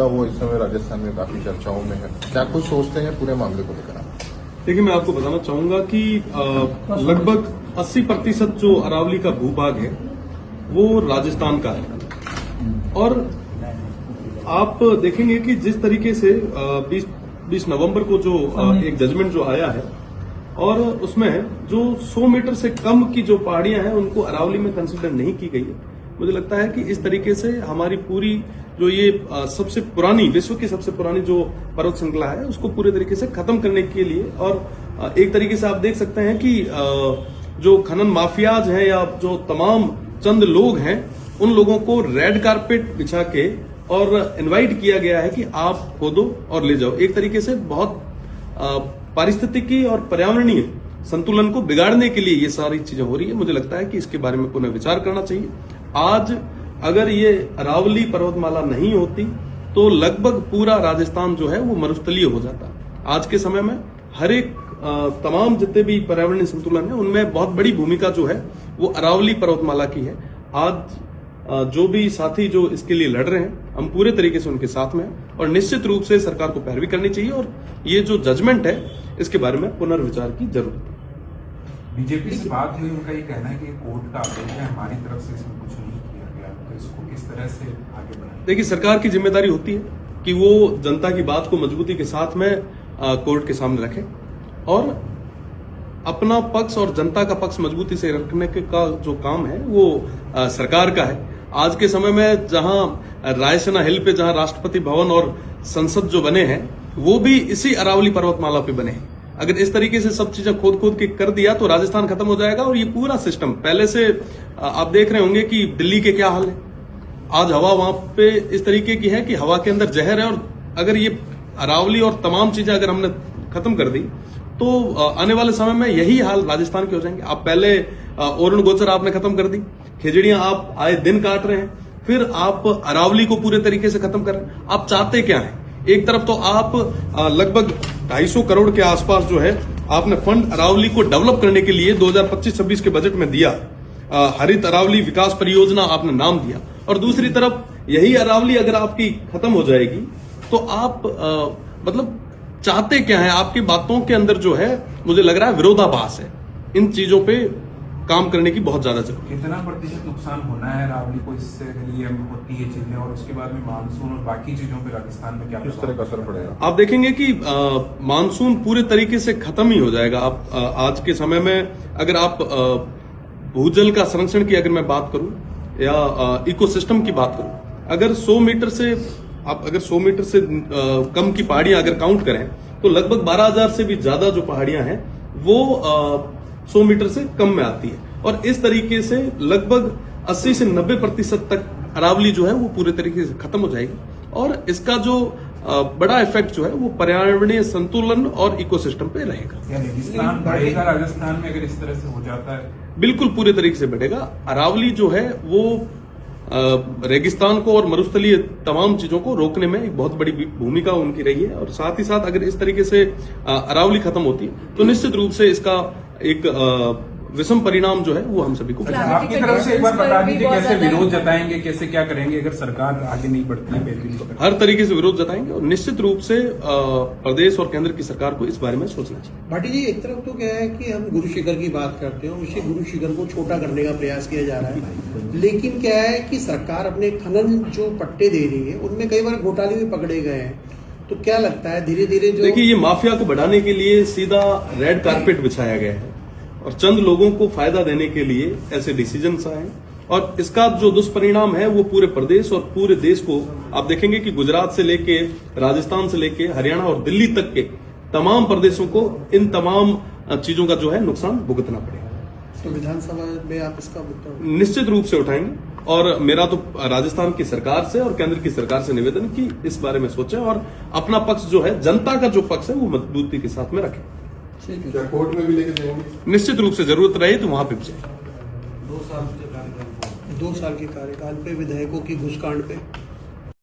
वो इस समय राजस्थान में काफी चर्चाओं में है, क्या कुछ सोचते हैं पूरे मामले को लेकर? देखिए, मैं आपको बताना चाहूंगा कि लगभग 80% जो अरावली का भूभाग है वो राजस्थान का है। और आप देखेंगे कि जिस तरीके से 20 नवंबर को जो एक जजमेंट जो आया है और उसमें जो 100 मीटर से कम की जो पहाड़ियां हैं उनको अरावली में कंसिडर नहीं की गई है। मुझे लगता है कि इस तरीके से हमारी पूरी जो ये सबसे पुरानी, विश्व की सबसे पुरानी जो पर्वत श्रृंखला है उसको पूरे तरीके से खत्म करने के लिए, और एक तरीके से आप देख सकते हैं कि जो खनन माफियाज हैं या जो तमाम चंद लोग हैं उन लोगों को रेड कारपेट बिछा के और इनवाइट किया गया है कि आप खोदो और ले जाओ। एक तरीके से बहुत पारिस्थितिकी और पर्यावरणीय संतुलन को बिगाड़ने के लिए ये सारी चीजें हो रही है। मुझे लगता है कि इसके बारे में पुनः विचार करना चाहिए। आज अगर ये अरावली पर्वतमाला नहीं होती तो लगभग पूरा राजस्थान जो है वो मरुस्थलीय हो जाता। आज के समय में हर एक तमाम जितने भी पर्यावरणीय संतुलन है उनमें बहुत बड़ी भूमिका जो है वो अरावली पर्वतमाला की है। आज जो भी साथी जो इसके लिए लड़ रहे हैं हम पूरे तरीके से उनके साथ में हैं और निश्चित रूप से सरकार को पैरवी करनी चाहिए और ये जो जजमेंट है इसके बारे में पुनर्विचार की जरूरत है। बीजेपी से बात हुई, उनका ये कहना है कि कोर्ट का आदेश है, हमारी तरफ से इसमें कुछ नहीं किया गया, तो इसको किस तरह से आगे बढ़ाएं? देखिए, सरकार की जिम्मेदारी होती है कि वो जनता की बात को मजबूती के साथ में कोर्ट के सामने रखे और अपना पक्ष और जनता का पक्ष मजबूती से रखने का जो काम है वो सरकार का है। आज के समय में जहां रायसेना हिल पे जहां राष्ट्रपति भवन और संसद जो बने हैं वो भी इसी अरावली पर्वतमाला पे बने हैं। अगर इस तरीके से सब चीजें खोद के कर दिया तो राजस्थान खत्म हो जाएगा और ये पूरा सिस्टम पहले से आप देख रहे होंगे कि दिल्ली के क्या हाल है। आज हवा वहां पे इस तरीके की है कि हवा के अंदर जहर है और अगर ये अरावली और तमाम चीजें अगर हमने खत्म कर दी तो आने वाले समय में यही हाल राजस्थान के हो जाएंगे। आप पहले ओरण गोचर आपने खत्म कर दी, खिजड़ियां आप आए दिन काट रहे हैं, फिर आप अरावली को पूरे तरीके से खत्म कर रहे हैं। आप चाहते क्या है? एक तरफ तो आप लगभग 250 करोड़ के आसपास जो है आपने फंड अरावली को डेवलप करने के लिए 2025-26 के बजट में दिया, हरित अरावली विकास परियोजना आपने नाम दिया, और दूसरी तरफ यही अरावली अगर आपकी खत्म हो जाएगी तो आप मतलब चाहते क्या है? आपकी बातों के अंदर जो है मुझे लग रहा है विरोधाभास है। इन चीजों पे काम करने की बहुत ज्यादा जरूरत है। कितना प्रतिशत नुकसान होना है अरावली को इससे लिए होती है चीजें, और उसके बाद में मानसून और बाकी चीजों पे राजस्थान में क्या किस तरह का असर पड़ेगा? आप देखेंगे कि मानसून पूरे तरीके से खत्म ही हो जाएगा। आप आज के समय में अगर आप भूजल का संरक्षण की अगर मैं बात करूं या इकोसिस्टम की बात करूं, अगर 100 मीटर से कम की पहाड़ियां अगर काउंट करें तो लगभग 12,000 से भी ज्यादा जो पहाड़ियां हैं वो 100 मीटर से कम में आती है। और इस तरीके से लगभग 80 से 90% तक अरावली जो है वो पूरे तरीके से खत्म हो जाएगी और इसका जो बड़ा इफेक्ट जो है वो पर्यावरणीय संतुलन और इकोसिस्टम पे रहेगा। रेगिस्तान बढ़ेगा राजस्थान में अगर इस तरह से हो जाता है? बिल्कुल पूरे तरीके से बढ़ेगा। अरावली जो है वो रेगिस्तान को और मरुस्थलीय तमाम चीजों को रोकने में एक बहुत बड़ी भूमिका उनकी रही है और साथ ही साथ अगर इस तरीके से अरावली खत्म होती है तो निश्चित रूप से इसका एक विषम परिणाम जो है वो हम सभी को। आपकी तरफ से एक बार बता दीजिए कैसे विरोध जताएंगे, कैसे क्या करेंगे अगर सरकार आगे नहीं बढ़ती है? हर तरीके से विरोध जताएंगे और निश्चित रूप से प्रदेश और केंद्र की सरकार को इस बारे में सोचना चाहिए। भाटी जी, एक तरफ तो क्या है कि हम गुरु शिखर की बात करते हैं, उसी गुरु शिखर को छोटा करने का प्रयास किया जा रहा है, लेकिन क्या है कि सरकार अपने खनन जो पट्टे दे रही है उनमें कई बार घोटाले भी पकड़े गए हैं। तो क्या लगता है धीरे धीरे जो देखिए, ये माफिया को बढ़ाने के लिए सीधा रेड कारपेट बिछाया गया है और चंद लोगों को फायदा देने के लिए ऐसे डिसीजंस आए और इसका जो दुष्परिणाम है वो पूरे प्रदेश और पूरे देश को आप देखेंगे कि गुजरात से लेके राजस्थान से लेके हरियाणा और दिल्ली तक के तमाम प्रदेशों को इन तमाम चीजों का जो है नुकसान भुगतना पड़ेगा। तो विधानसभा में आप इसका मुद्दा निश्चित रूप से उठाएंगे और मेरा तो राजस्थान की सरकार से और केंद्र की सरकार से निवेदन कि इस बारे में सोचें और अपना पक्ष जो है, जनता का जो पक्ष है वो मजबूती के साथ में रखें। क्या कोर्ट में भी लेके जाएंगे? निश्चित रूप से जरूरत रहे तो वहां पे भी जाए। 2 साल के कार्यकाल पे विधायकों की घुसकांड पे